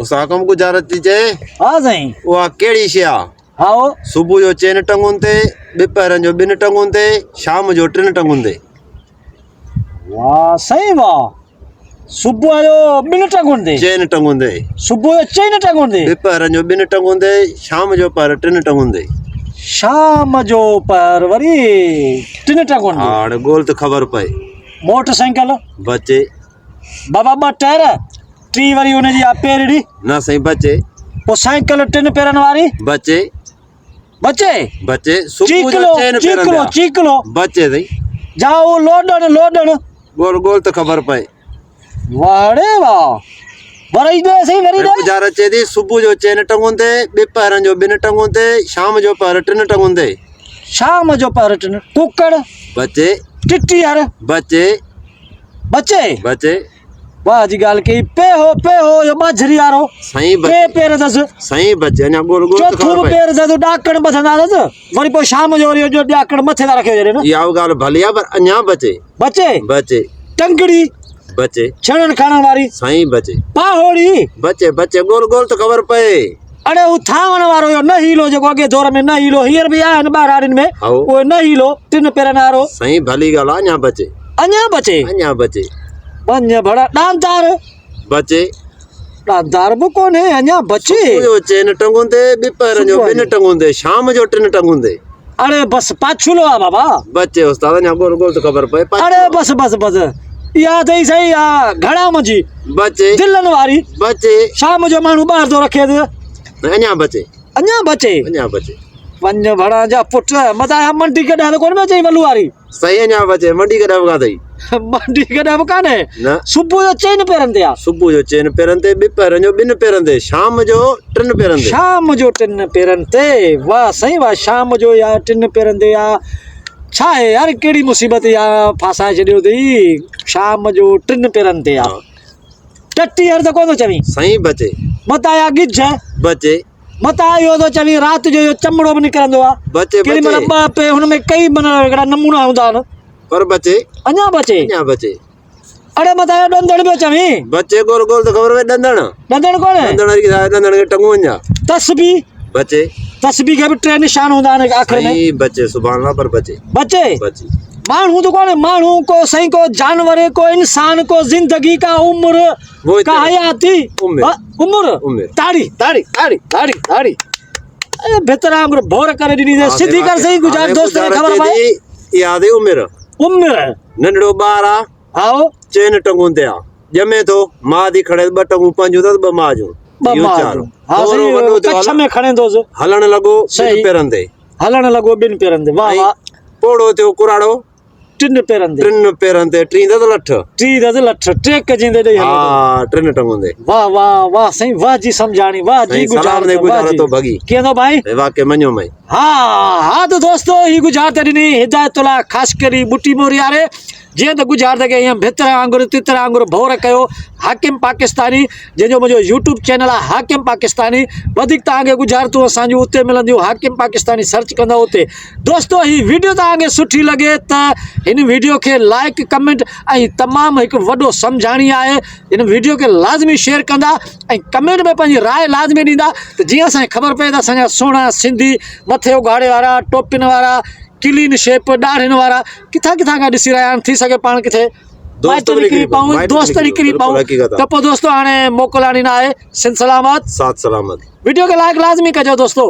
उसाकम गुजारत थी चे हाँ साईं उहा कहिड़ी शइ आहे? हाँ सुबुह जो 4 टंगुनि ते, ॿिपरनि जो 2 टंगुनि ते, शाम जो 3 टंगुनि ते। वाह सही वाह सुबह जो 2 टंगुनि ते 4 टंगुनि ते, सुबह जो 4 टंगुनि ते ॿिपरनि जो 2 टंगुनि ते, शाम जो पर 3 टंगुनि ते। शाम जो पर वरी 3 टंगुनि ते। हाणे ॻोल्ह त ख़बर पए। मोटरसाइकिल बचे बाबा 2 टायर 3 वरी हुनजी पेरड़ी न साईं, बचे पोइ साइकिल 3 पेरनि वारी बचे बचे बचे सुबुह जो 4 पेरनि ते चीकलो बचे साईं। जाओ लोडण ॻोल्ह त ख़बर पए। वाड़े वाह वरी दे सही वरी दे गुजार अचे थी सुबुह जो 4 टंगुनि ते, ॿिपरनि जो 2 टंगुनि ते, शाम जो पर 3 टंगुनि ते। शाम जो पर 3 कुकड़ बचे टिट्टी यार बचे बचे बचे वाह जी गाल की पे हो यो बाजरी यारो साईं पे बचे पेर दस साईं बचे अञा ॻोल्ह त चौथो ख़बर पए। पेर दस डाकण बसंदा दस वरी पोइ शाम जो वरी जो डाकण मथे दा रखियो जरे न इहा ॻाल्हि भली आहे पर अञा बचे बचे बचे टंगड़ी बचे छणन खाण वारी साईं बचे पाहोड़ी बचे बचे ॻोल्ह त ख़बर पए। अरे उ थावण वारो यो न हीलो जेको अॻे दौर में न हीलो हींअर बि आहे न ॿारनि में आओ। उहो न हीलो 3 पेरनि वारो साईं भली ॻाल्हि आहे, अञा बचे अञा बचे वञ भड़ा डांतार बचे डांतार बि कोन्हे अञा बचे सुबुह जो 4 टंगुनि ते, ॿिपरनि जो 2 टंगुनि ते, शाम जो 3 टंगुनि ते। अरे बस पाछुलो आहे बाबा बचे उस्ताद अञा ॻोल्ह त ख़बर पए। अरे बस इहा अथई सही आहे घड़ा मुंहिंजी बचे दिलनि वारी बचे शाम जो माण्हू ॿाहिरि थो रखे अञा बचे अञा बचे वञ भड़ा जा पुट मथां मंडी कॾहिं कोन में चई वलू वारी सही अञा बचे मंडी कॾहिं वगा अथई मंडी कॾहिं बि कान्हे न। सुबुह जो 4 पेरनि ते आहे सुबुह जो 4 पेरनि ते, ॿिपरनि जो 2 पेरनि ते, शाम जो 3 पेरनि ते। शाम जो 3 पेरनि ते वाह सही वाह शाम जो यार 3 पेरनि ते यार छा आहे यार कहिड़ी मुसीबत यार फासाए छॾियो अथई शाम जो 3 पेरनि ते यार टट्टी हर त कोन थो चवीं साईं बचे मथां या गिज बचे मथां इहो थो चवीं राति जो इहो चमड़ो बि निकिरंदो आहे बचे केॾी महिल बचे 2 पे हुन में कई माना हिकिड़ा नमूना हूंदा आहिनि पर बचे अञा बचे अरे मथां इहो ॾंदड़ पियो चवीं बचे ॻोल्ह त ख़बर पए। ॾंदड़ कोन्हे ॾंदड़ खे टंगू वञा तस्बी बचे खे बि 3 निशान हूंदा आहिनि आख़िर में साईं बचे सुभाणे अल्लाह पर बचे माण्हू तो कोन्हे माण्हू को सही को जानवर को इंसान को जिंदगी का उम्र का हयाती उम्र ताड़ी ताड़ी ताड़ी ताड़ी ताड़ी अरे भितर आंगुर भोर करे ॾिनी सिधी कर सही गुजार दोस्त खे ख़बर पए याद है उम्र नंढड़ो ॿार आहे आओ 4 टंगुनि ते आहे ॼमे थो माउ थी खणे 2 टंगूं पंहिंजूं अथसि 2 माउ जूं कच्छ में खणे दोस हलण लॻो 2 पेरनि ते हलण लॻो 2 पेरनि ते वाह वाह पोड़ो थियो कुराड़ो 3 पेरनि ते 3 पेरनि ते 3 लठ ट्रेक जिंदे ॾेई हाँ 3 टंगुनि ते। वाह वाह वाह सही वाह जी समझाणी वाह जी गुजार तो भगी कीअं भाई वाकई मञो मई हाँ तो दोस्तों ही गुजार त ॾिनी हिदायतुल्ला ख़ासि करे बुटी मोरी वारे जीअं त गुजार त ईअं भितर आंगुर तितर आंगुर भोर कयो हाकिम पाकिस्तानी जंहिंजो मुंहिंजो यूट्यूब चैनल आहे हाकिम पाकिस्तानी वधीक तव्हांखे गुजारतूं असांजूं उते मिलंदियूं हाकिम पाकिस्तानी सर्च कंदो उते। दोस्तों ही वीडियो तव्हांखे सुठी लॻे त हिन वीडियो खे लाइक कमेंट ऐं तमामु हिकु वॾो सम्झाणी आहे हिन वीडियो खे लाज़मी शेयर कंदा ऐं कमेंट में पंहिंजी राय लाज़मी ॾींदा त जीअं असांखे ख़बर पए त असांजा सुहिणा सिंधी मथे उघाड़े वारा टोपियुनि वारा क्लीन शेप ॾाढ़नि वारा किथां खां ॾिसी रहिया आहिनि थी सघे पाण किथे दोस्त निकिरी पऊं त पोइ दोस्तों हाणे मोकिलाणी न आहे सिंध सलामत साथ सलामत वीडियो खे लाइक लाज़मी कजो दोस्तों।